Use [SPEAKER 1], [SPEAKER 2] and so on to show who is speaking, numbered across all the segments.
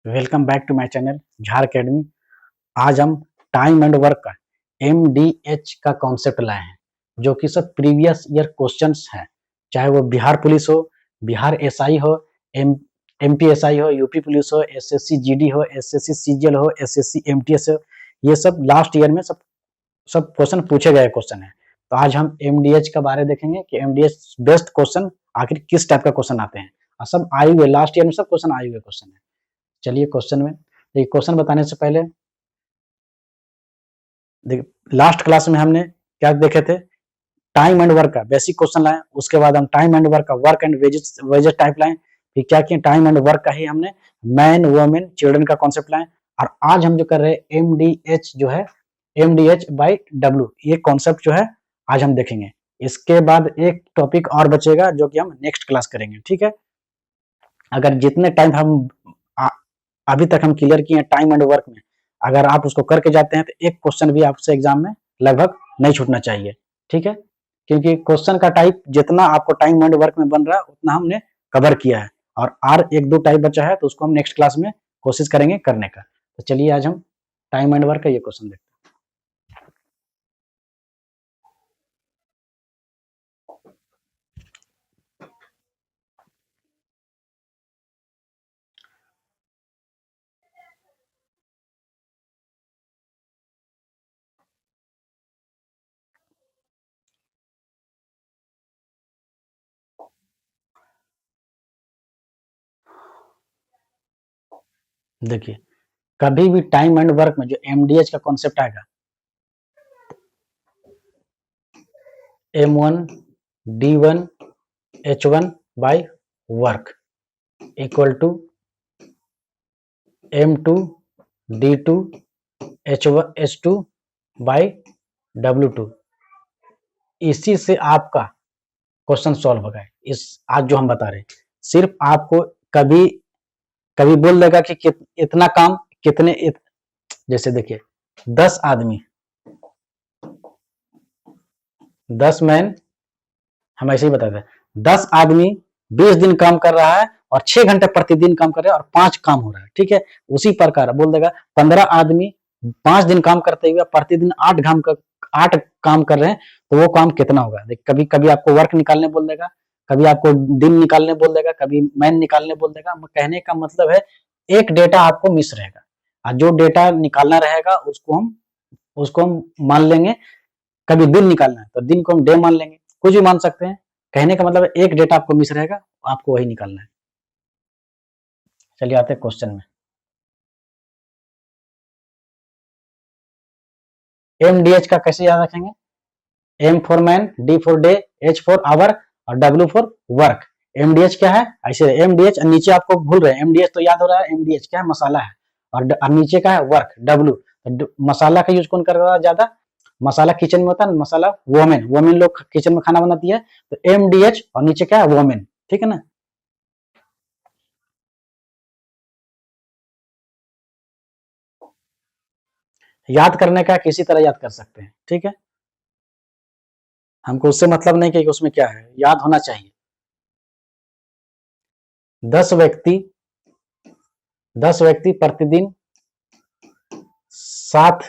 [SPEAKER 1] Welcome back to my channel Jhar academy. आज हम time and work का MDH का कॉन्सेप्ट लाए हैं, जो कि सब प्रीवियस ईयर क्वेश्चंस हैं। चाहे वो बिहार पुलिस हो, बिहार SI हो, MPSI हो, यूपी पुलिस हो, SSC GD हो, SSC CGL हो, SSC MTS हो, ये सब लास्ट ईयर में सब क्वेश्चन पूछे गए क्वेश्चन है। तो आज हम MDH का बारे देखेंगे कि MDH बेस्ट क्वेश्चन आखिर किस टाइप का क्वेश्चन आते हैं, और सब आए हुए लास्ट ईयर में सब क्वेश्चन आए हुए क्वेश्चन है। चलिए क्वेश्चन में, देखिए क्वेश्चन बताने से पहले देखिए लास्ट क्लास में हमने क्या देखे थे, टाइम एंड वर्क का बेसिक क्वेश्चन लाए। उसके बाद हम टाइम एंड वर्क का वर्क एंड वेजेस टाइप लाए। फिर क्या किए, टाइम एंड वर्क का ही हमने मैन वुमेन चिल्ड्रन का कॉन्सेप्ट लाए। और आज हम जो कर रहे हैं MDH जो है, MDH बाई W, ये कॉन्सेप्ट जो है आज हम देखेंगे। इसके बाद एक टॉपिक और बचेगा जो कि हम नेक्स्ट क्लास करेंगे, ठीक है। अगर जितने टाइम हम अभी तक हम क्लियर किए टाइम एंड वर्क में, अगर आप उसको करके जाते हैं तो एक क्वेश्चन भी आपसे एग्जाम में लगभग नहीं छूटना चाहिए, ठीक है। क्योंकि क्वेश्चन का टाइप जितना आपको टाइम एंड वर्क में बन रहा है उतना हमने कवर किया है, और एक दो टाइप बचा है तो उसको हम नेक्स्ट क्लास में कोशिश करेंगे करने का। तो चलिए आज हम टाइम एंड वर्क का ये क्वेश्चन देखते हैं। देखिए कभी भी टाइम एंड वर्क में जो MDH का कॉन्सेप्ट आएगा, M1 D1 H1 by work equal to M2 D2 H2 by W2। इसी से आपका क्वेश्चन सॉल्व होगा। इस आज जो हम बता रहे हैं, सिर्फ आपको कभी कभी बोल देगा कि इतना काम जैसे देखिए 10 आदमी, 10 मैन, हम ऐसे ही बताते हैं 10 आदमी 20 दिन काम कर रहा है और 6 घंटे प्रतिदिन काम कर रहे हैं और 5 काम हो रहा है, ठीक है। उसी प्रकार बोल देगा 15 आदमी 5 दिन काम करते हुए प्रतिदिन 8 काम कर रहे हैं, तो वो काम कितना होगा। देख कभी कभी आपको वर्क निकालने बोल देगा, कभी आपको दिन निकालने बोल देगा, कभी मैन निकालने बोल देगा। कहने का मतलब है एक डेटा आपको मिस रहेगा, और जो डेटा निकालना रहेगा उसको हम मान लेंगे। कभी दिन निकालना है तो दिन को हम डे मान लेंगे, कुछ भी मान सकते हैं। कहने का मतलब है एक डेटा आपको मिस रहेगा, आपको वही निकालना है। चलिए आते हैं क्वेश्चन में। MDH का कैसे याद रखेंगे, M for man, D for day, H for hour और W फॉर वर्क। MDH क्या है, ऐसे MDH नीचे आपको भूल रहे हैं, MDH तो याद हो रहा है, MDH क्या है, मसाला है। और नीचे का है वर्क W। मसाला का यूज कौन कर रहा है ज्यादा, मसाला किचन में होता है, मसाला वोमेन लोग किचन में खाना बनाती है। तो MDH और नीचे क्या है वोमेन, ठीक है ना। याद करने का किसी तरह याद कर सकते हैं, ठीक है। हमको उससे मतलब नहीं कि उसमें क्या है, याद होना चाहिए। 10 व्यक्ति 10 व्यक्ति प्रतिदिन 7,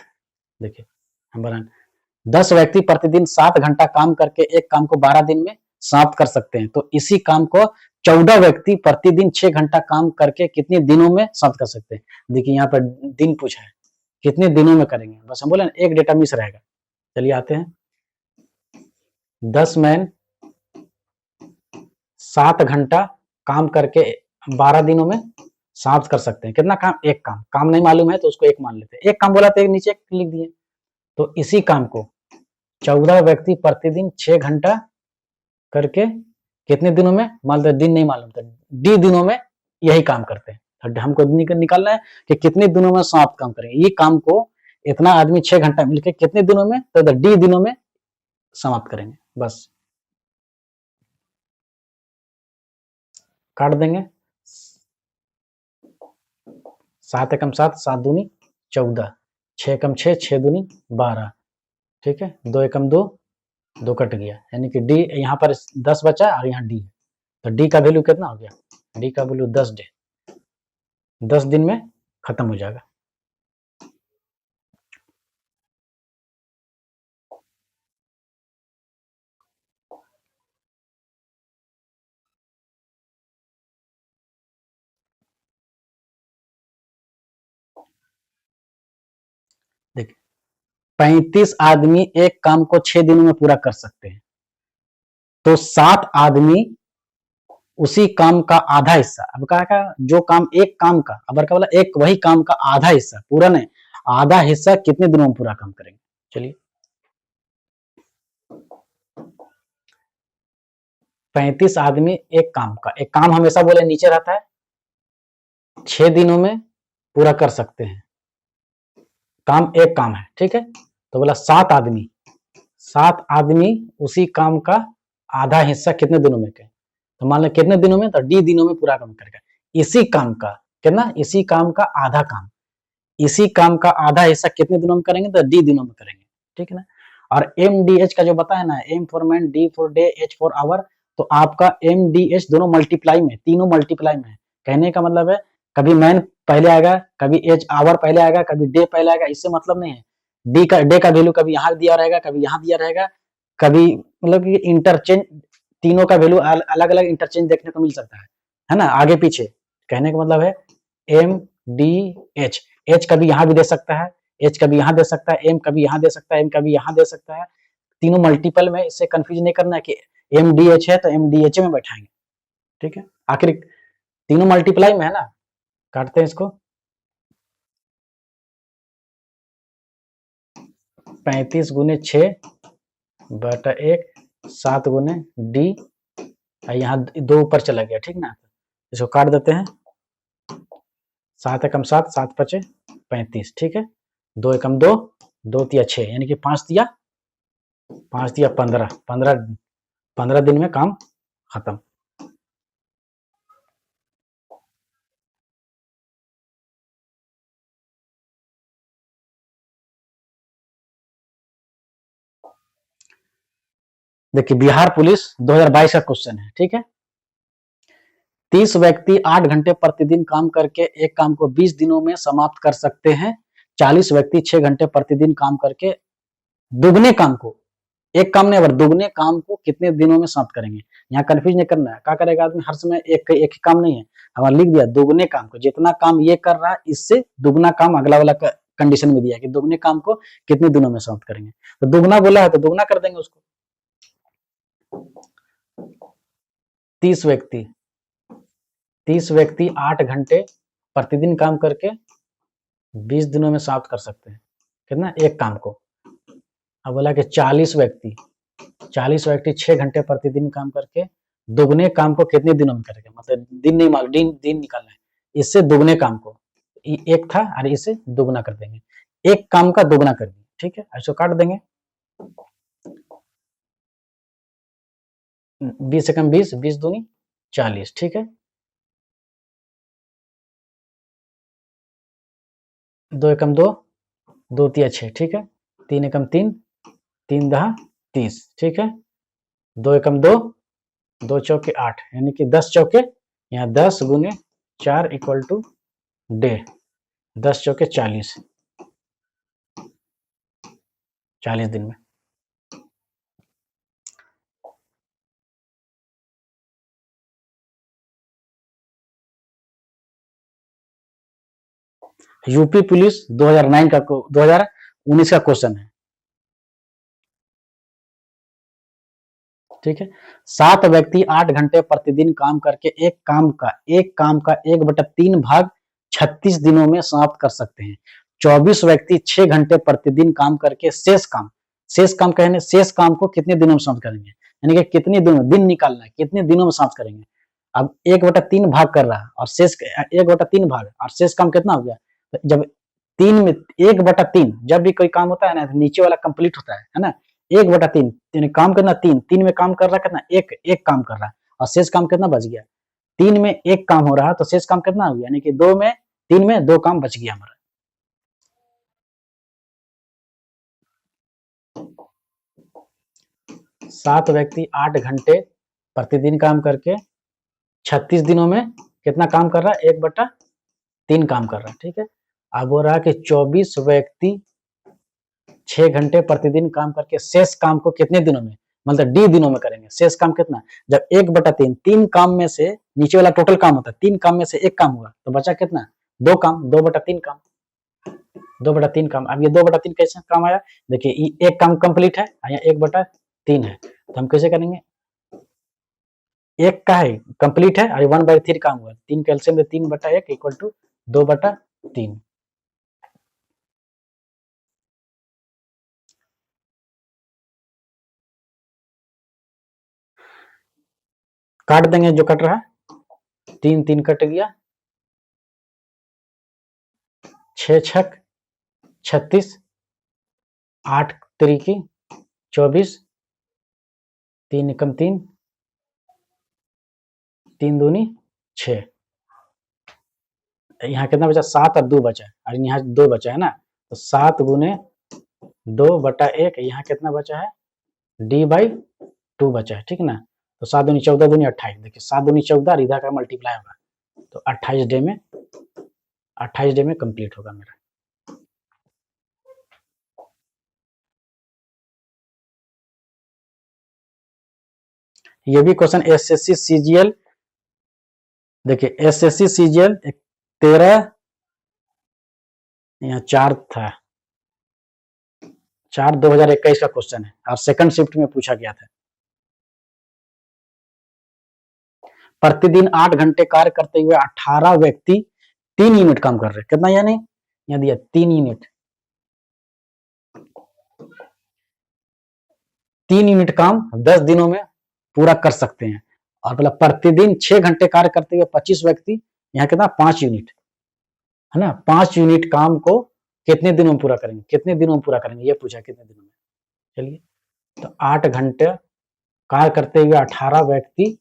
[SPEAKER 1] देखिए हम बना 10 व्यक्ति प्रतिदिन 7 घंटा काम करके एक काम को 12 दिन में समाप्त कर सकते हैं। तो इसी काम को 14 व्यक्ति प्रतिदिन 6 घंटा काम करके कितने दिनों में समाप्त कर सकते हैं। देखिए यहाँ पर दिन पूछा है, कितने दिनों में करेंगे, बस हम बोले ना एक डेटा मिस रहेगा। चलिए आते हैं, 10 मैन 7 घंटा काम करके 12 दिनों में समाप्त कर सकते हैं। कितना काम, एक काम नहीं मालूम है तो उसको एक मान लेते हैं। एक काम बोला तो एक नीचे लिख दिए। तो इसी काम को 14 व्यक्ति प्रतिदिन 6 घंटा करके कितने दिनों में, मान लो दिन नहीं मालूम तो D दिनों में यही काम करते हैं। तो हमको निकालना है कि कितने दिनों में समाप्त काम करेंगे। ये काम को इतना आदमी 6 घंटा मिलकर कितने दिनों में, तो D दिनों में समाप्त करेंगे। बस काट देंगे, 7 एकम 7, 7 दूनी 14, 6 एकम 6, 6 दूनी 12, ठीक है। 2 एकम 2, 2 कट गया, यानी कि D यहाँ पर 10 बचा और यहाँ D है। तो D का वैल्यू कितना हो गया, D का वैल्यू 10 डे। 10 दिन में खत्म हो जाएगा। देखिए 35 आदमी एक काम को 6 दिनों में पूरा कर सकते हैं, तो 7 आदमी उसी काम का आधा हिस्सा, अब कहा जो काम एक काम का, अब का बोला एक वही काम का आधा हिस्सा, पूरा नहीं आधा हिस्सा कितने दिनों में पूरा काम करेंगे। चलिए 35 आदमी एक काम हमेशा बोले नीचे रहता है, 6 दिनों में पूरा कर सकते हैं, काम एक काम है, ठीक है। तो बोला 7 आदमी उसी काम का आधा हिस्सा कितने दिनों में करें, तो मान लो कितने दिनों में, तो डी दिनों में पूरा काम करेगा। इसी काम का कितना, इसी काम का आधा काम, इसी काम का आधा हिस्सा कितने दिनों में करेंगे, तो डी दिनों में करेंगे, ठीक है ना। और एम डी एच का जो बताया ना, M for man, D for day, H for hour, तो आपका एम डी एच दोनों मल्टीप्लाई में, तीनों मल्टीप्लाई में है। कहने का मतलब है कभी मैन पहले आएगा, कभी एच आवर पहले आएगा, कभी डे पहले आएगा, इससे मतलब नहीं है। डे का वैल्यू कभी यहाँ दिया रहेगा, कभी यहाँ दिया रहेगा, कभी मतलब कि इंटरचेंज, तीनों का वैल्यू अलग अलग इंटरचेंज देखने को मिल सकता है ना, आगे पीछे। कहने का मतलब है एम डी एच, एच कभी यहाँ भी दे सकता है, एच कभी यहाँ दे सकता है, एम कभी यहाँ दे सकता है, एम कभी यहाँ दे सकता है, तीनों मल्टीपल में, इससे कंफ्यूज नहीं करना है कि एम डी एच है तो एम डी एच में बैठाएंगे, ठीक है। आखिर तीनों मल्टीप्लाई में है ना, काटते हैं इसको, 35 गुने 6 बटा 1, 7 गुने डी, यहाँ 2 ऊपर चला गया, ठीक ना, इसको काट देते हैं, 7 एकम 7, 7 पचे 35, ठीक है। 2 एकम 2, 2 तिया 6, यानी कि 5 दिया 15, 15 दिन में काम खत्म। देखिए बिहार पुलिस 2022 का क्वेश्चन है, ठीक है। 30 व्यक्ति 8 घंटे प्रतिदिन काम करके एक काम को 20 दिनों में समाप्त कर सकते हैं। 40 व्यक्ति 6 घंटे प्रतिदिन काम करके दुगने काम को, एक काम नहीं, दुगने काम को कितने दिनों में समाप्त करेंगे। यहाँ कंफ्यूज नहीं करना है, क्या करेगा आदमी, हर समय एक ही काम नहीं है, हमारा लिख दिया दुगने काम को, जितना काम ये कर रहा है इससे दुगना काम अगला वाला कंडीशन में दिया कि दुगने काम को कितने दिनों में समाप्त करेंगे, तो दुगना बोला है तो दुगना कर देंगे उसको। 30 व्यक्ति 8 घंटे प्रतिदिन काम करके 20 दिनों में समाप्त कर सकते हैं, कितना, एक काम को। अब बोला कि 40 व्यक्ति 6 घंटे प्रतिदिन काम करके दुगने काम को कितने दिनों में करेंगे, मतलब दिन नहीं मालूम, दिन निकालना है, इससे दुगने काम को, एक था और इसे दुगना कर देंगे, एक काम का दुगना कर देंगे, ठीक है। ऐसे काट देंगे, 20 एकम 20, 20 दूनी 40, ठीक है। 2 एकम 2, 2 तिया 6, ठीक है। 3 एकम 3, 3 दहा 30, ठीक है। 2 एकम 2, 2 चौके 8, यानी कि 10 चौके, यहाँ 10 गुने 4 इक्वल टू डे, 10 चौके 40, 40 दिन में। यूपी पुलिस 2019 का क्वेश्चन है, ठीक है। 7 व्यक्ति 8 घंटे प्रतिदिन काम करके एक काम का 1/3 भाग 36 दिनों में समाप्त कर सकते हैं। 24 व्यक्ति 6 घंटे प्रतिदिन काम करके शेष काम को कितने दिनों में समाप्त करेंगे, यानी कि कितने दिनों, दिन निकालना है, कितने दिनों में समाप्त करेंगे। अब 1/3 भाग कर रहा है और शेष 1/3 भाग और शेष काम कितना हो गया, तो जब 3 में 1/3 जब भी कोई काम होता है ना, तो नीचे वाला कंप्लीट होता है ना। 1/3 यानी काम करना 3 में काम कर रहा है कितना, एक काम कर रहा है और शेष काम कितना बच गया, 3 में एक काम हो रहा है तो शेष काम कितना हो गया, यानी कि 3 में 2 काम बच गया हमारा। सात व्यक्ति 8 घंटे प्रतिदिन काम करके 36 दिनों में कितना काम कर रहा है, 1/3 3 काम कर रहा है, ठीक है। अब हो रहा है कि 24 व्यक्ति 6 घंटे प्रतिदिन काम करके शेष काम को कितने दिनों में, मतलब डी दिनों में करेंगे। शेष काम कितना, जब 1/3, 3 काम में से नीचे वाला टोटल काम होता है, 3 काम में से 1 काम हुआ तो बचा कितना, 2 काम, 2/3 काम, 2/3 काम। अब ये 2/3 कैसे काम आया, देखिए 1 काम कंप्लीट है, यहाँ 1/3 है, तो हम कैसे करेंगे, 1 का है कंप्लीट है और 1/3 काम हुआ, 3 कैल्शियम 3/1 इक्वल टू 2/3। काट देंगे जो कट रहा है, 3 3 कट गया, 6 छक 36, 8 तिरिकी 24, 3 एकम 3, 3 दूनी 6, यहाँ कितना बचा, 7 और 2 बचा, और यहाँ 2 बचा है ना, तो 7 गुने 2/1, यहाँ कितना बचा है, D/2 बचा है, ठीक है ना। तो 7 दूनी 14 दूनी 28, देखिए 7 दूनी 14 और इधर का मल्टीप्लाई होगा तो 28 डे में कंप्लीट होगा मेरा। ये भी क्वेश्चन एसएससी सीजीएल, देखिए एसएससी सीजीएल 13, यहाँ 4 था, 4/2021 का क्वेश्चन है और सेकंड शिफ्ट में पूछा गया था। प्रतिदिन 8 घंटे कार्य करते हुए 18 व्यक्ति 3 यूनिट काम कर रहे हैं, कितना, यानी यहाँ दिया 3 यूनिट, 3 यूनिट काम 10 दिनों में पूरा कर सकते हैं। और मतलब प्रतिदिन 6 घंटे कार्य करते हुए 25 व्यक्ति, यहाँ कितना 5 यूनिट है ना, 5 यूनिट काम को कितने दिनों में पूरा करेंगे, कितने दिनों में पूरा करेंगे, ये पूछा कितने दिनों में। चलिए, तो 8 घंटे कार्य करते हुए 18 व्यक्ति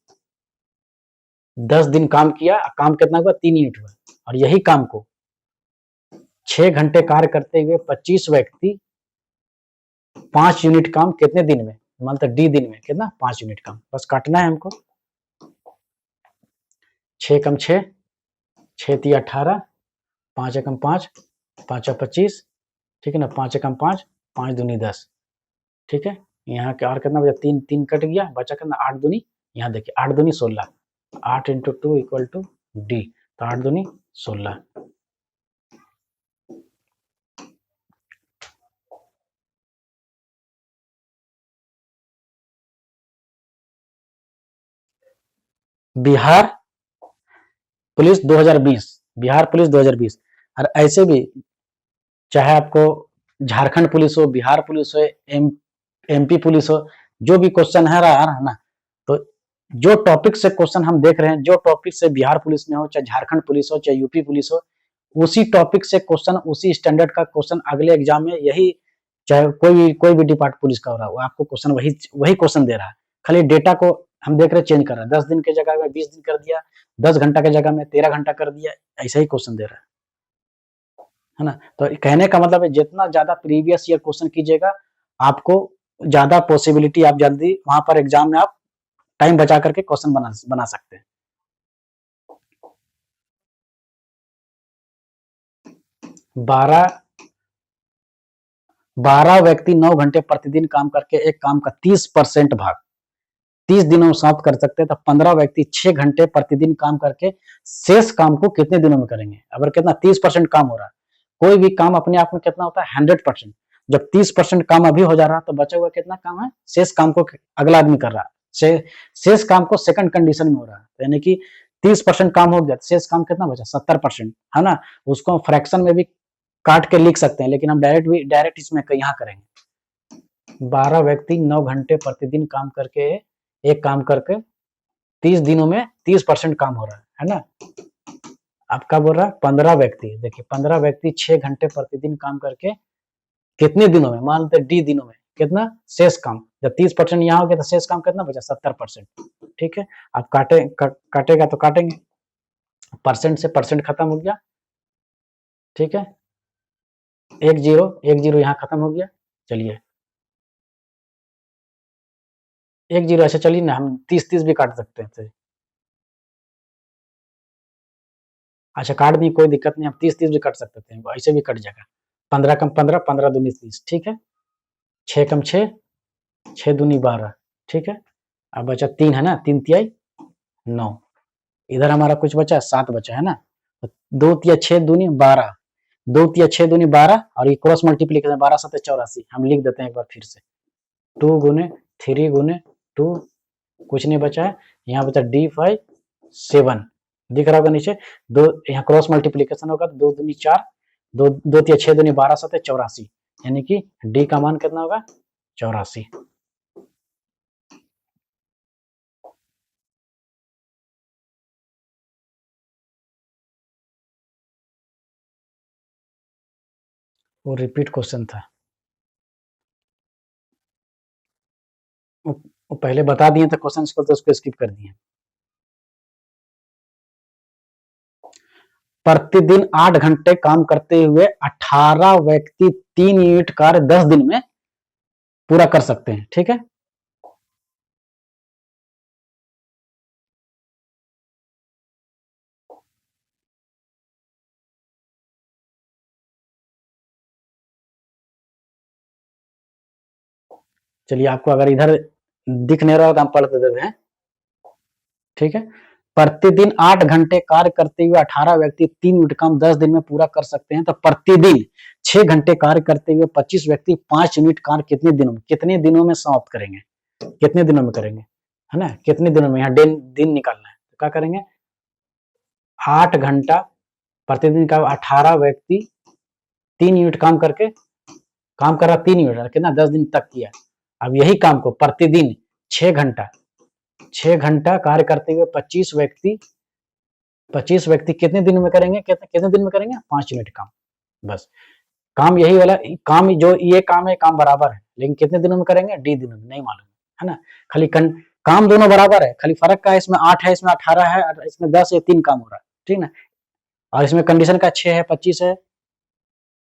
[SPEAKER 1] 10 दिन काम किया, काम कितना हुआ, 3 यूनिट हुआ। और यही काम को 6 घंटे कार्य करते हुए 25 व्यक्ति 5 यूनिट काम कितने दिन में, मतलब डी दिन में कितना, 5 यूनिट काम, बस काटना है हमको। 6 कम 6, 6 × 18, 5 एकम 5, 5 25, ठीक है ना, 5 एकम 5, 5 दूनी 10, ठीक है। यहाँ के और कितना बचा, 3 3 कट गया, बचा कितना, 8 दूनी, यहाँ देखिए 8 दूनी 16, 8 × 2 इक्वल टू डी, तो 8 दूनी 16। बिहार पुलिस 2020, बिहार पुलिस 2020, और ऐसे भी चाहे आपको झारखंड पुलिस हो, बिहार पुलिस हो, एमपी पुलिस हो, जो भी क्वेश्चन है रहा है ना, तो जो टॉपिक से क्वेश्चन हम देख रहे हैं, जो टॉपिक से बिहार पुलिस में हो, चाहे झारखंड पुलिस हो, चाहे यूपी पुलिस हो, उसी टॉपिक से क्वेश्चन, उसी स्टैंडर्ड का क्वेश्चन अगले एग्जाम में, यही चाहे कोई भी डिपार्ट पुलिस का हो रहा है, वो आपको क्वेश्चन वही क्वेश्चन दे रहा है, खाली डेटा को हम देख रहे हैं चेंज कर रहा है, 10 दिन के जगह में 20 दिन कर दिया, 10 घंटा के जगह में 13 घंटा कर दिया, ऐसा ही क्वेश्चन दे रहा है ना। तो कहने का मतलब है जितना ज्यादा प्रीवियस ईयर क्वेश्चन कीजिएगा, आपको ज्यादा पॉसिबिलिटी, आप जल्दी वहां पर एग्जाम में आप टाइम बचा करके क्वेश्चन बना सकते हैं। 12 व्यक्ति 9 घंटे प्रतिदिन काम करके एक काम का 30% भाग 30 दिनों में समाप्त कर सकते हैं, तो 15 व्यक्ति 6 घंटे प्रतिदिन काम करके शेष काम को कितने दिनों में करेंगे। अगर कितना 30% काम हो रहा है, कोई भी काम अपने आप में कितना होता है 100%, जब 30% काम अभी हो जा रहा है तो बचा हुआ कितना काम है, शेष काम को अगला आदमी कर रहा है, शेष काम को सेकंड कंडीशन में हो रहा है, यानी कि 30% काम हो गया, शेष काम कितना बचा 70%, है ना। उसको हम फ्रैक्शन में भी काट के लिख सकते हैं, लेकिन हम डायरेक्ट इसमें यहाँ करेंगे। 12 व्यक्ति 9 घंटे प्रतिदिन काम करके एक काम करके 30 दिनों में 30% काम हो रहा है ना। अब क्या बोल रहा है, 15 व्यक्ति, देखिए 15 व्यक्ति 6 घंटे प्रतिदिन काम करके कितने दिनों में, मान लेते डी दिनों में, कितना शेष काम, जब 30% यहाँ हो गया तो शेष काम कितना बचा 70%, ठीक है। अब काटेगा तो काटेंगे, परसेंट से परसेंट खत्म हो गया, ठीक है, 1 0 यहाँ खत्म हो गया। चलिए 1 0, अच्छा चलिए ना हम 30 30 भी काट सकते हैं, अच्छा काट दी, कोई दिक्कत नहीं, हम 30-30 भी काट सकते थे, ऐसे भी कट जाएगा। 15 कम 15, 15 दूनी 30, ठीक है। 6 कम 6, 6 दूनी 12, ठीक है। अब बचा 3 है ना, 3 तिहाई 9। इधर हमारा कुछ बचा 7 बचा है ना, तो 2 तिया 6 दूनी 12, 2 तिया 6 दूनी 12 और ये क्रॉस मल्टीप्लीकेशन 12 7 84, हम लिख देते हैं एक बार फिर से। 2 गुने 3 गुने 2, कुछ नहीं बचा है, यहाँ बचा D5 7, दिख रहा होगा नीचे। दो यहाँ क्रॉस मल्टीप्लीकेशन होगा तो 2 दूनी 4, 2 तिया 6 दूनी 12 7 84, यानी कि डी का मान कितना होगा 84। वो रिपीट क्वेश्चन था, वो पहले बता दिए थे क्वेश्चन को, तो उसको स्किप कर दिए। प्रतिदिन 8 घंटे काम करते हुए 18 व्यक्ति 3 यूनिट कार्य 10 दिन में पूरा कर सकते हैं, ठीक है। चलिए आपको अगर इधर दिख नहीं रहा हो तो हम पढ़ देते हैं, ठीक है। प्रतिदिन 8 घंटे कार्य करते हुए 18 व्यक्ति 3 यूनिट काम 10 दिन में पूरा कर सकते हैं, तो प्रतिदिन 6 घंटे कार्य करते हुए 25 व्यक्ति 5 यूनिट कार्य कितने दिनों में समाप्त करेंगे, कितने दिनों में करेंगे, है ना, कितने दिनों में, यहाँ दिन निकालना है, तो क्या करेंगे 8 घंटा प्रतिदिन का 18 व्यक्ति 3 यूनिट काम करके, काम कर रहा 3 यूनिट, कितना 10 दिन तक किया। अब यही काम को प्रतिदिन 6 घंटा कार्य करते हुए 25 व्यक्ति कितने दिन में करेंगे, कितने दिन में करेंगे 5 यूनिट काम। बस काम यही वाला काम, जो ये काम है काम बराबर है, लेकिन कितने दिनों में करेंगे डी दिनों में नहीं मालूम, है ना। खाली काम दोनों बराबर है, खाली फर्क का है, इसमें 8 है इसमें 18 है, इसमें 10 है, 3 काम हो रहा है, ठीक ना। और इसमें कंडीशन का 6 है 25 है,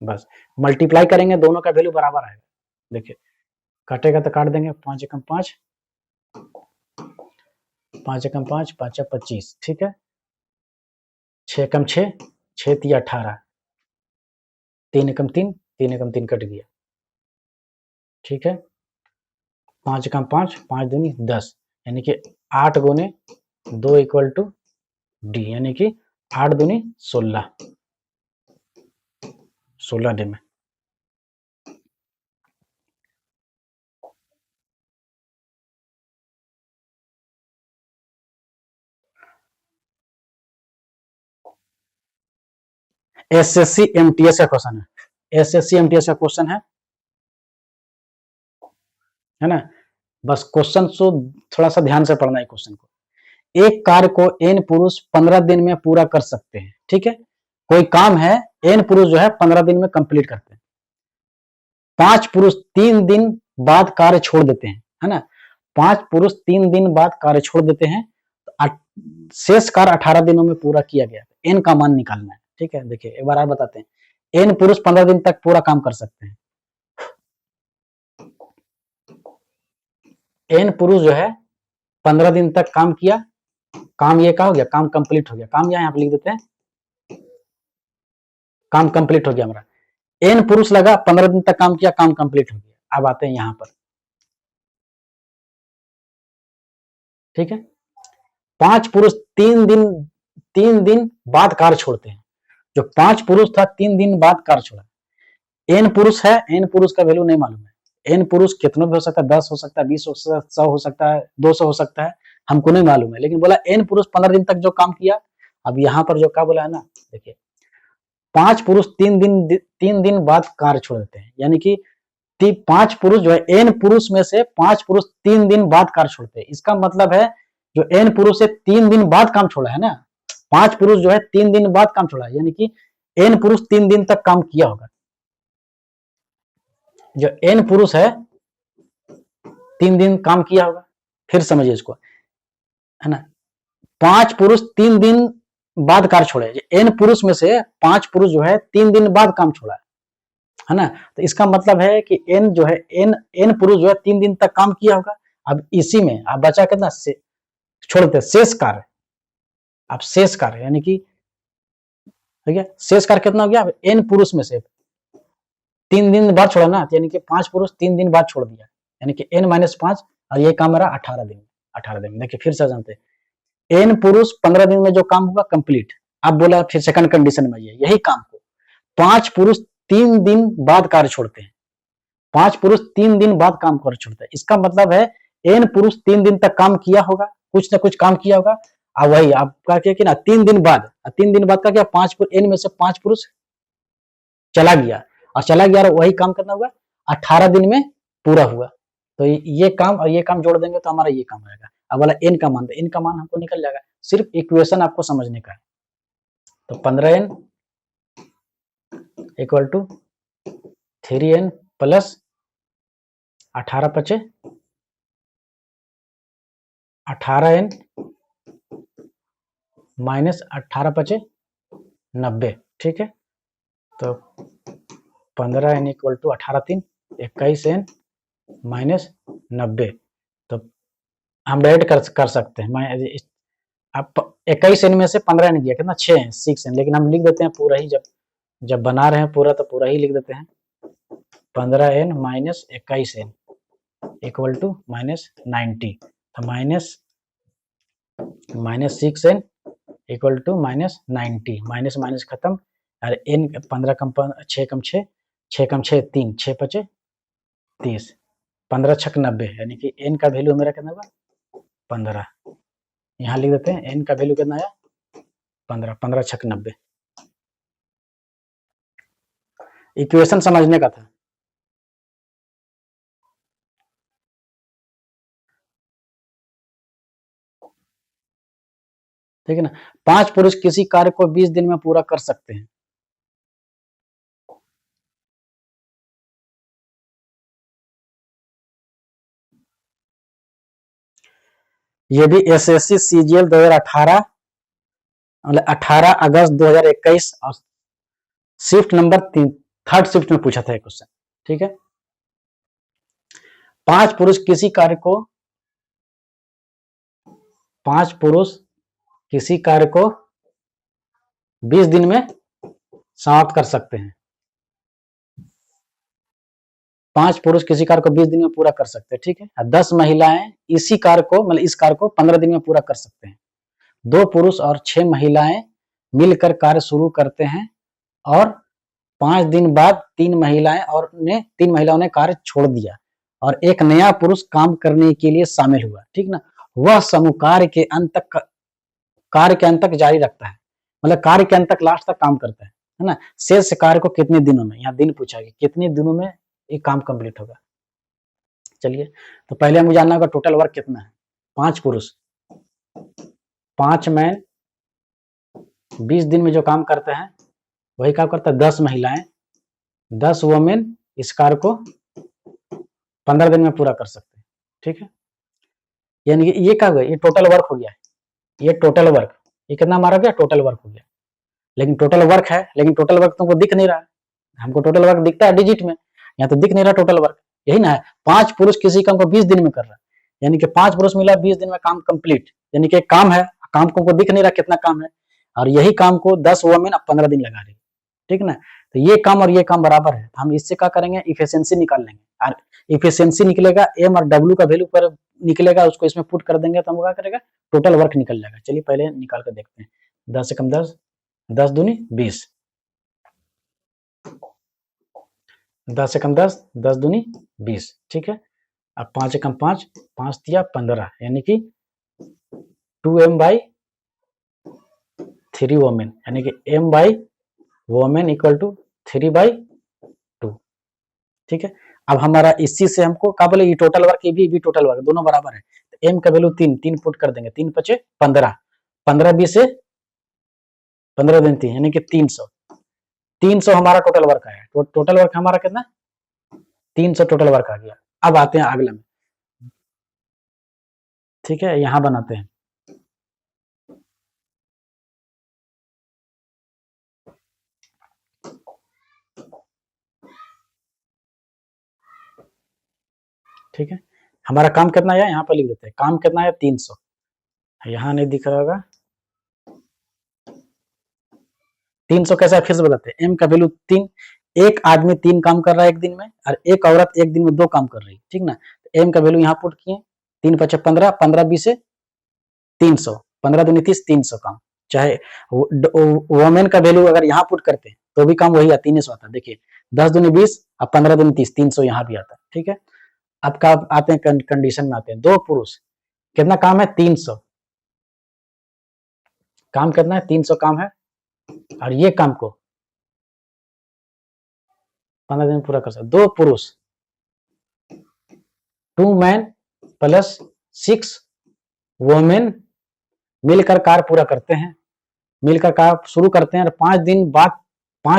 [SPEAKER 1] बस मल्टीप्लाई करेंगे दोनों का वैल्यू बराबर आएगा। देखिए काटेगा तो काट देंगे, 5 एकम 5, 5 एकम 5, 5 25, ठीक है। 6 एकम 6, 6 तिया 18, 3 एकम 3, 3 एकम 3 कट गया, ठीक है। 5 एकम 5, 5 दूनी 10, यानी कि 8 गुने 2 इक्वल टू डी, यानी कि 8 दूनी 16, 16 दिन में। एसएससी एमटीएस का क्वेश्चन है, एसएससी एमटीएस का क्वेश्चन है ना। बस क्वेश्चन को थोड़ा सा ध्यान से पढ़ना है क्वेश्चन को। एक कार्य को एन पुरुष 15 दिन में पूरा कर सकते हैं, ठीक है। कोई काम है, एन पुरुष जो है 15 दिन में कंप्लीट करते हैं, 5 पुरुष 3 दिन बाद कार्य छोड़ देते हैं, है ना। 5 पुरुष 3 दिन बाद कार्य छोड़ देते हैं, तो शेष कार्य 18 दिनों में पूरा किया गया, एन का मान निकालना है, ठीक है। देखिए एक बार आप बताते हैं, एन पुरुष 15 दिन तक पूरा काम कर सकते हैं, एन पुरुष जो है 15 दिन तक काम किया, काम ये का हो गया, काम कंप्लीट हो गया, काम यहाँ पे लिख देते हैं, काम कंप्लीट हो गया हमारा। एन पुरुष लगा 15 दिन तक काम किया, काम कंप्लीट हो गया। अब आते हैं यहां पर, ठीक है। 5 पुरुष 3 दिन बाद कार्य छोड़ते हैं, जो 5 पुरुष था 3 दिन बाद कार्य छोड़ा। एन पुरुष है, एन पुरुष का वैल्यू नहीं मालूम है, एन पुरुष कितना भी हो सकता है, 10 हो सकता है, 20 हो सकता है, 100 हो सकता है, 200 हो सकता है, हमको नहीं मालूम है, लेकिन बोला एन पुरुष 15 दिन तक जो काम किया। अब यहाँ पर जो क्या बोला है ना, देखिए 5 पुरुष 3 दिन बाद कार्य छोड़ देते हैं, यानी कि 5 पुरुष जो है, एन पुरुष में से 5 पुरुष 3 दिन बाद कार्य छोड़ते हैं। इसका मतलब है जो एन पुरुष से 3 दिन बाद काम छोड़ा है ना, 5 पुरुष जो है 3 दिन बाद काम छोड़ा है, यानी कि एन पुरुष 3 दिन तक काम किया होगा। जो एन पुरुष है 3 दिन काम किया होगा, फिर समझिए इसको, है ना। 5 पुरुष 3 दिन बाद कार्य छोड़े, एन पुरुष में से 5 पुरुष जो है 3 दिन बाद काम छोड़ा है ना। तो इसका मतलब है कि एन जो है, एन पुरुष जो है 3 दिन तक काम किया होगा। अब इसी में अब बचा कितना छोड़ते शेष कार्य, अब शेष कार्य यानी कि ठीक है। शेष कार्य कितना हो गया, एन पुरुष में से 3 दिन बाद छोड़ा ना, यानी कि 5 पुरुष 3 दिन बाद छोड़ दिया, यानी कि n-5, और ये काम मेरा 18 दिन, 18 दिन। देखिए फिर से जानते हैं, एन पुरुष 15 दिन में जो काम हुआ कंप्लीट। अब बोला फिर सेकंड कंडीशन में यही काम को 5 पुरुष 3 दिन बाद कार्य छोड़ते हैं, 5 पुरुष 3 दिन बाद काम कर छोड़ते हैं। इसका मतलब है एन पुरुष 3 दिन तक काम किया होगा, कुछ ना कुछ काम किया होगा, और वही आपका क्या कि ना 3 दिन बाद, 3 दिन बाद का क्या 5 एन में से 5 पुरुष चला गया, और चला गया और वही काम करना हुआ 18 दिन में पूरा हुआ। तो ये काम और ये काम जोड़ देंगे तो हमारा ये काम आएगा। अब वाला एन का मान, एन का मान हमको निकल जाएगा, सिर्फ इक्वेशन आपको समझने का है। तो 15n equal to 3n plus 18 18n minus 18 90, ठीक है। तो 15n equal to 18 21n minus 90। तो हम डायरेक्ट कर सकते हैं, अब 21n में से 15n गया कितना 6 6n, लेकिन हम लिख देते हैं पूरा ही, जब बना रहे हैं पूरा तो पूरा ही लिख देते हैं। 15n minus 21n equal to minus 90, तो minus 6n equal to minus 90, minus minus खत्म, और n 15 कम 6 कम 6 6 कम 6 3 6 5 30, 15 छक 90, यानी कि n का वैल्यू मेरा कितना होगा 15। यहाँ लिख देते हैं n का वैल्यू कितना आया 15, 15 छक 90। इक्वेशन समझने का था। ठीक है ना, 5 पुरुष किसी कार्य को 20 दिन में पूरा कर सकते हैं। ये भी एसएससी सीजीएल 2018 मतलब 18 अगस्त 2021 और शिफ्ट नंबर 3 थर्ड शिफ्ट में पूछा था क्वेश्चन। ठीक है, 5 पुरुष किसी कार्य को 20 दिन में समाप्त कर सकते हैं। 5 पुरुष किसी कार्य को 20 दिन में पूरा कर सकते हैं। ठीक है, 10 महिलाएं इसी कार्य को मतलब इस कार्य को 15 दिन में पूरा कर सकते हैं। 2 पुरुष और 6 महिलाएं मिलकर कार्य शुरू करते हैं और 5 दिन बाद 3 महिलाओं ने कार्य छोड़ दिया और एक नया पुरुष काम करने के लिए शामिल हुआ। ठीक ना, वह समूह कार्य के अंत तक जारी रखता है, मतलब कार्य के अंत तक लास्ट तक काम करता है ना। शेष कार्य को कितने दिनों में, यहाँ दिन पूछा गया, कितने दिनों में ये काम कंप्लीट होगा। चलिए, तो पहले हमें जानना होगा टोटल वर्क कितना है। 5 पुरुष 5 मैन 20 दिन में जो काम करते हैं वही काम करता है 10 महिलाएं 10 वुमेन इस कार्य को 15 दिन में पूरा कर सकते हैं। ठीक है, यानी कि ये क्या हुआ, ये टोटल वर्क हो गया, ये टोटल वर्क, ये कितना मारा गया टोटल वर्क हो गया। लेकिन टोटल वर्क है, लेकिन टोटल वर्क तुमको दिख नहीं रहा है। हमको टोटल वर्क दिखता है डिजिट में, यहाँ तो दिख नहीं रहा टोटल वर्क। यही ना है, 5 पुरुष किसी काम को 20 दिन में कर रहा है, यानी कि 5 पुरुष मिला 20 दिन में काम कंप्लीट, यानी कि एक काम है, काम को दिख नहीं रहा कितना काम है, और यही काम को 10 वुमेन 15 दिन लगा रही है। ठीक ना, तो ये काम और ये काम बराबर है। हम इससे क्या करेंगे, इफिशियंसी निकाल लेंगे, और इफिशियंसी निकलेगा एम और डब्ल्यू का वैल्यू पर निकलेगा, उसको इसमें पुट कर देंगे तो हम क्या करेगा टोटल वर्क निकल जाएगा। चलिए पहले निकाल कर देखते हैं। 10 से कम 10, 10 दूनी 20, 10 से कम 10, 10 दूनी 20। ठीक है, अब 5 से कम 5, 5 दिया 15, यानी कि 2m बाई 3 वोमेन, यानी कि m by women equal to 3 by 2। ठीक है, अब हमारा इसी से हमको क्या बोले, ये टोटल वर्क, ये भी टोटल वर्क, दोनों बराबर है। तो m का वैल्यू 3 पुट कर देंगे, 3 5 15, 15 20 से 15 दिन 3, यानी कि 300, 300 हमारा टोटल वर्क आया। टोटल वर्क हमारा कितना 300 टोटल वर्क आ गया। अब आते हैं अगले में। ठीक है, यहां बनाते हैं। ठीक है, हमारा काम कितना आया यहाँ पर लिख देते हैं, काम कितना आया 300, यहाँ नहीं दिख रहा होगा, 300 कैसा है फिर से बताते हैं। एम का वैल्यू 3, एक आदमी 3 काम कर रहा है एक दिन में और एक औरत एक दिन में 2 काम कर रही है, ठीक ना। एम का वैल्यू यहाँ पुट किए, 3 पचे 15, 15 20 से 300, 15 दूनी 30, 300 काम। चाहे वोमेन का वैल्यू अगर यहाँ पुट करते हैं तो भी काम वही आता, 300 आता है। देखिए 10 दूनी 20 और 15 दूनी 30, 300 यहाँ भी आता है, ठीक है। अब का आते हैं कंडीशन में आते हैं, 2 पुरुष, कितना काम है 300, काम कितना है 300 काम है, और ये काम को 15 दिन में पूरा कर सकते। 2 पुरुष 2 मैन प्लस 6 वोमेन मिलकर कार्य पूरा करते हैं, मिलकर कार्य शुरू करते हैं और 5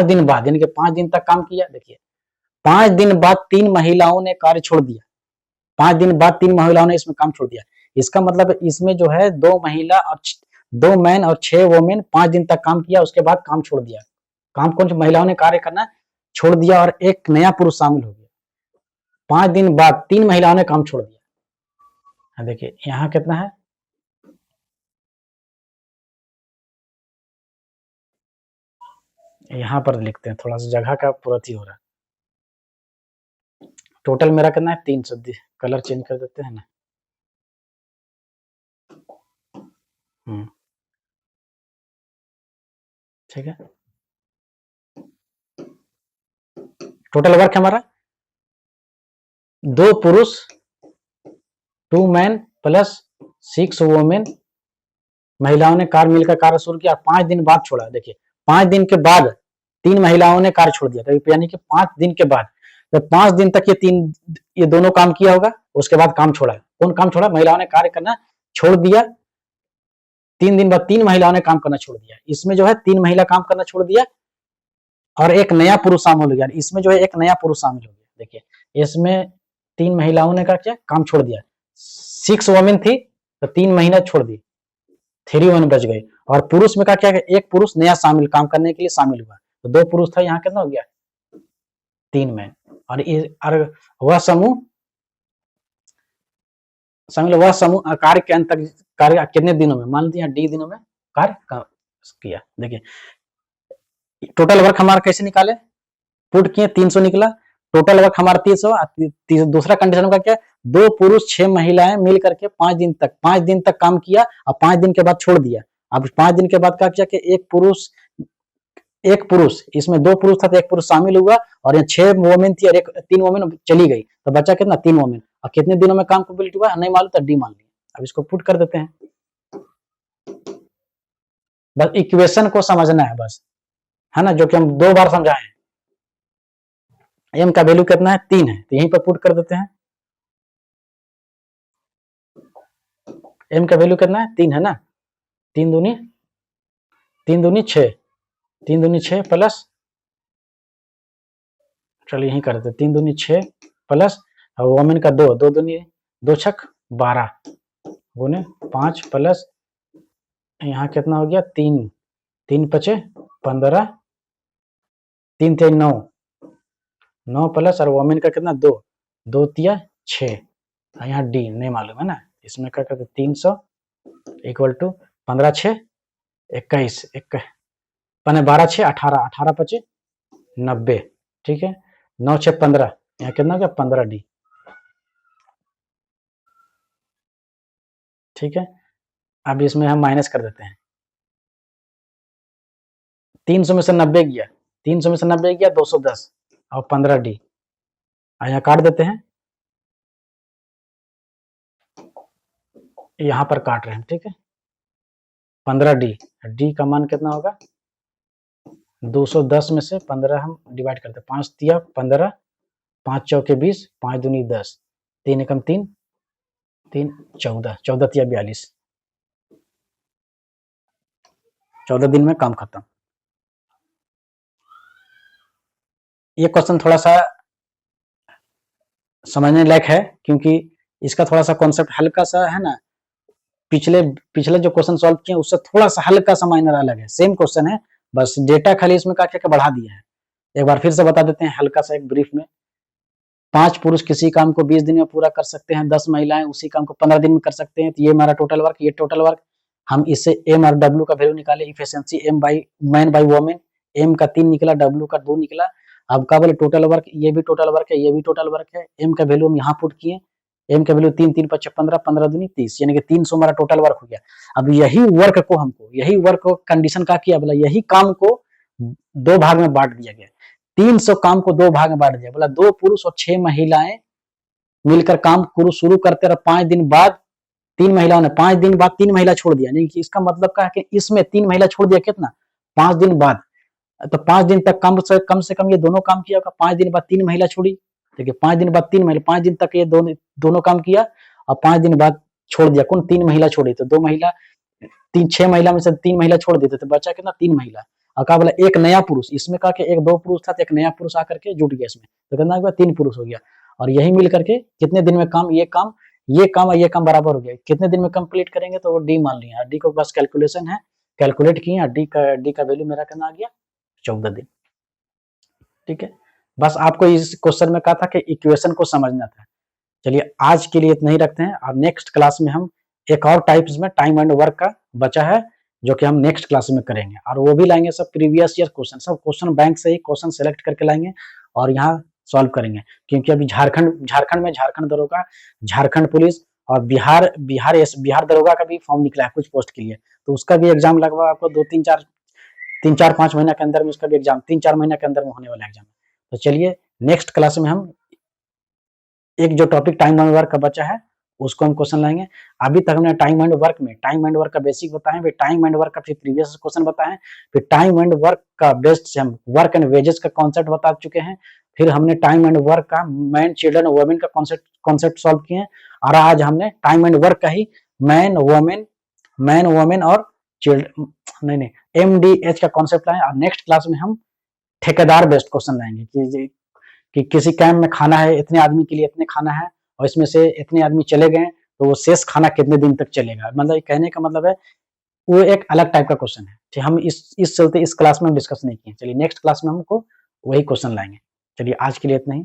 [SPEAKER 1] दिन बाद यानी कि 5 दिन तक काम किया। देखिए 5 दिन बाद 3 महिलाओं ने कार्य छोड़ दिया, 5 दिन बाद 3 महिलाओं ने इसमें काम छोड़ दिया। इसका मतलब इसमें जो है 2 महिला और 2 मैन और 6 वोमेन 5 दिन तक काम किया, उसके बाद काम छोड़ दिया। काम कौन सी महिलाओं ने कार्य करना छोड़ दिया और एक नया पुरुष शामिल हो गया। 5 दिन बाद 3 महिलाओं ने काम छोड़ दिया। देखिए यहाँ कितना है, यहाँ पर लिखते हैं, थोड़ा सा जगह का पूर्ति हो रहा है। टोटल मेरा कितना है 300, कलर चेंज कर देते हैं ना। ठीक है, टोटल वर्क हमारा 2 पुरुष 2 मैन प्लस 6 वोमेन, महिलाओं ने कार्य मिलकर कार्य शुरू किया, 5 दिन बाद छोड़ा। देखिए 5 दिन के बाद 3 महिलाओं ने कार्य छोड़ दिया, तो यानी कि 5 दिन के बाद, तो 5 दिन तक ये दोनों काम किया होगा, उसके बाद काम छोड़ा। कौन काम छोड़ा, महिलाओं ने कार्य करना छोड़ दिया। 3 दिन बाद 3 महिलाओं ने काम करना छोड़ दिया। इसमें जो है 3 महिला काम करना छोड़ दिया और एक नया पुरुष शामिल हो गया। इसमें जो है एक नया पुरुष शामिल हो गया। देखिए इसमें 3 महिलाओं ने क्या काम छोड़ दिया, 6 वोमेन थी तो 3 महीना छोड़ दी, 3 वोमेन बच गई। और पुरुष में क्या एक पुरुष नया शामिल काम करने के लिए शामिल हुआ, तो 2 पुरुष था, यहाँ कितना हो गया 3 मैन। और वह समूह कार्य के अंत तक, कार्य कितने दिनों में, मान लिया डी दिनों में कार्य किया। देखिए टोटल वर्क हमारा कैसे निकाले, पुट किए 300 निकला, टोटल वर्क हमारा 300। दूसरा कंडीशन का क्या, 2 पुरुष 6 महिलाएं मिल करके 5 दिन तक काम किया और 5 दिन के बाद छोड़ दिया। अब 5 दिन के बाद क्या किया कि एक पुरुष, इसमें 2 पुरुष था तो एक पुरुष शामिल हुआ और 6 वोमेन थी और 3 वोमेन चली गई, तो बचा कितना 3 वोमेन। और कितने दिनों में काम कंप्लीट हुआ नहीं मालूम, तो डी मान लिया। अब इसको पुट कर देते हैं, बस इक्वेशन को समझना है बस, है ना, जो कि हम 2 बार समझाए। एम का वैल्यू कितना है 3 है, तो यहीं पर पुट कर देते हैं। एम का वैल्यू कितना है 3 है ना, 3 दूनी 6, 3 दूनी 6 प्लस, चलिए यहीं कर देते, 3 दूनी 6 प्लस वोमेन का 2, 2 दूनी 2 छक 12 गुने 5 प्लस यहाँ कितना हो गया 3, 3 पचे 15, 3 थे 9, 9 प्लस और वोमेन का कितना 2, 2 तिया 6, यहाँ डी नहीं मालूम है ना। इसमें क्या करते 300 इक्वल टू 15 6 21, 12 6 18, 18 पचे 90, ठीक है, 9 6 15, यहाँ कितना हो गया 15 डी, ठीक है। अब इसमें हम माइनस कर देते हैं, 300 में से 90 गया, 300 में से 90 गया 210 और 15 डी, यहाँ काट देते हैं, यहाँ पर काट रहे हैं, ठीक है। 15 डी, डी का मान कितना होगा 210 में से 15 हम डिवाइड करते हैं, 5 तिया 15, 5 चौके 20, 5 दूनी 10, 3 एकम 3, 3 14, 14 तिया 42, 14 दिन में काम खत्म। ये क्वेश्चन थोड़ा सा समझने लायक है, क्योंकि इसका थोड़ा सा कॉन्सेप्ट हल्का सा है ना, पिछले जो क्वेश्चन सॉल्व किए उससे थोड़ा सा हल्का सा माइनर अलग है, सेम क्वेश्चन है, बस डेटा खाली इसमें क्या बढ़ा दिया है। एक बार फिर से बता देते हैं हल्का सा एक ब्रीफ में, 5 पुरुष किसी काम को 20 दिन में पूरा कर सकते हैं, 10 महिलाएं उसी काम को 15 दिन में कर सकते हैं, तो ये हमारा टोटल वर्क, ये टोटल वर्क। हम इससे एम और डब्ल्यू का वैल्यू निकाले, efficiency M by man by women, M का 3 निकला, डब्ल्यू का 2 निकला। अब क्या बोले टोटल वर्क, ये भी टोटल वर्क है, ये भी टोटल वर्क है। एम का वैल्यू हम यहाँ पुट किए, एम का वैल्यू 3 3 5 15, 15 दूनी 30, यानी कि 300 हमारा टोटल वर्क हो गया। अब यही वर्क को हमको, यही वर्क को कंडीशन का किया, बोला यही काम को 2 भाग में बांट दिया गया। 300 काम को 2 भाग में बांट दिया, बोला 2 पुरुष और 6 महिलाएं मिलकर काम शुरू करते रहे। 5 दिन बाद 3 महिलाओं ने 5 दिन बाद 3 महिला छोड़ दिया, यानी कि इसका मतलब क्या है कि इसमें 3 महिला छोड़ दिया कितना 5 दिन बाद। तो 5 दिन तक कम से कम ये दोनों काम किया होगा। 5 दिन बाद 3 महिला छोड़ी, देखिए 5 दिन बाद 3 महिला, 5 दिन तक ये दोनों काम किया और 5 दिन बाद छोड़ दिया। कौन 3 महिला छोड़ी, तो 2 महिला 6 महिला में से 3 महिला छोड़ देते तो बचा कितना 3 महिला। और कहा बोला एक नया पुरुष, इसमें कहा कि एक 2 पुरुष था तो एक नया पुरुष आकर के जुट गया इसमें, तो कितना हुआ 3 पुरुष हो गया। और यही मिल करके कितने दिन में काम, ये काम और ये काम बराबर हो गया। कितने दिन में कंप्लीट करेंगे, तो वो डी मान लिया। डी को बस कैलकुलेशन है, कैलकुलेट किए, डी का वैल्यू मेरा कितना आ गया 14 दिन। ठीक है, बस आपको इस क्वेश्चन में कहा था कि इक्वेशन को समझना था। चलिए आज के लिए इतना ही रखते हैं, और नेक्स्ट क्लास में हम एक और टाइप्स में टाइम एंड वर्क का बचा है जो कि हम नेक्स्ट क्लास में करेंगे, और वो भी लाएंगे सब प्रीवियस ईयर क्वेश्चन, सब क्वेश्चन बैंक से ही क्वेश्चन सेलेक्ट करके लाएंगे और यहाँ सॉल्व करेंगे। क्योंकि अभी झारखंड में झारखंड दरोगा, झारखंड पुलिस और बिहार दरोगा का भी फॉर्म निकला है कुछ पोस्ट के लिए, तो उसका भी एग्जाम लगभग आपको 3-4-5 महीना के अंदर में उसका भी एग्जाम 3-4 महीना के अंदर में होने वाला एग्जाम। तो चलिए नेक्स्ट क्लास में हम एक जो टॉपिक टाइम एंड वर्क का बचा है उसको हम क्वेश्चन लाएंगे। अभी तक हमने टाइम एंड वर्क का बेसिक बताए, फिर टाइम एंड वर्क का फिर प्रीवियस क्वेश्चन बताए, फिर टाइम एंड वर्क का बेस्ट से हम वर्क एंड वेजेस का कॉन्सेप्ट बता चुके हैं, फिर हमने टाइम एंड वर्क का मैन चिल्ड्रन वुमेन का कॉन्सेप्ट सॉल्व किए हैं, और आज हमने टाइम एंड वर्क का ही मैन वुमेन और चिल्ड्रन MDH का कॉन्सेप्ट लाए। और नेक्स्ट क्लास में हम ठेकेदार बेस्ड क्वेश्चन लाएंगे कि किसी कैंप में खाना है, इतने आदमी के लिए इतने खाना है और इसमें से इतने आदमी चले गए तो वो शेष खाना कितने दिन तक चलेगा। मतलब कहने का मतलब है वो एक अलग टाइप का क्वेश्चन है। ठीक, हम इस चलते इस क्लास में डिस्कस नहीं किए। चलिए नेक्स्ट क्लास में हमको वही क्वेश्चन लाएंगे। चलिए आज के लिए इतना ही।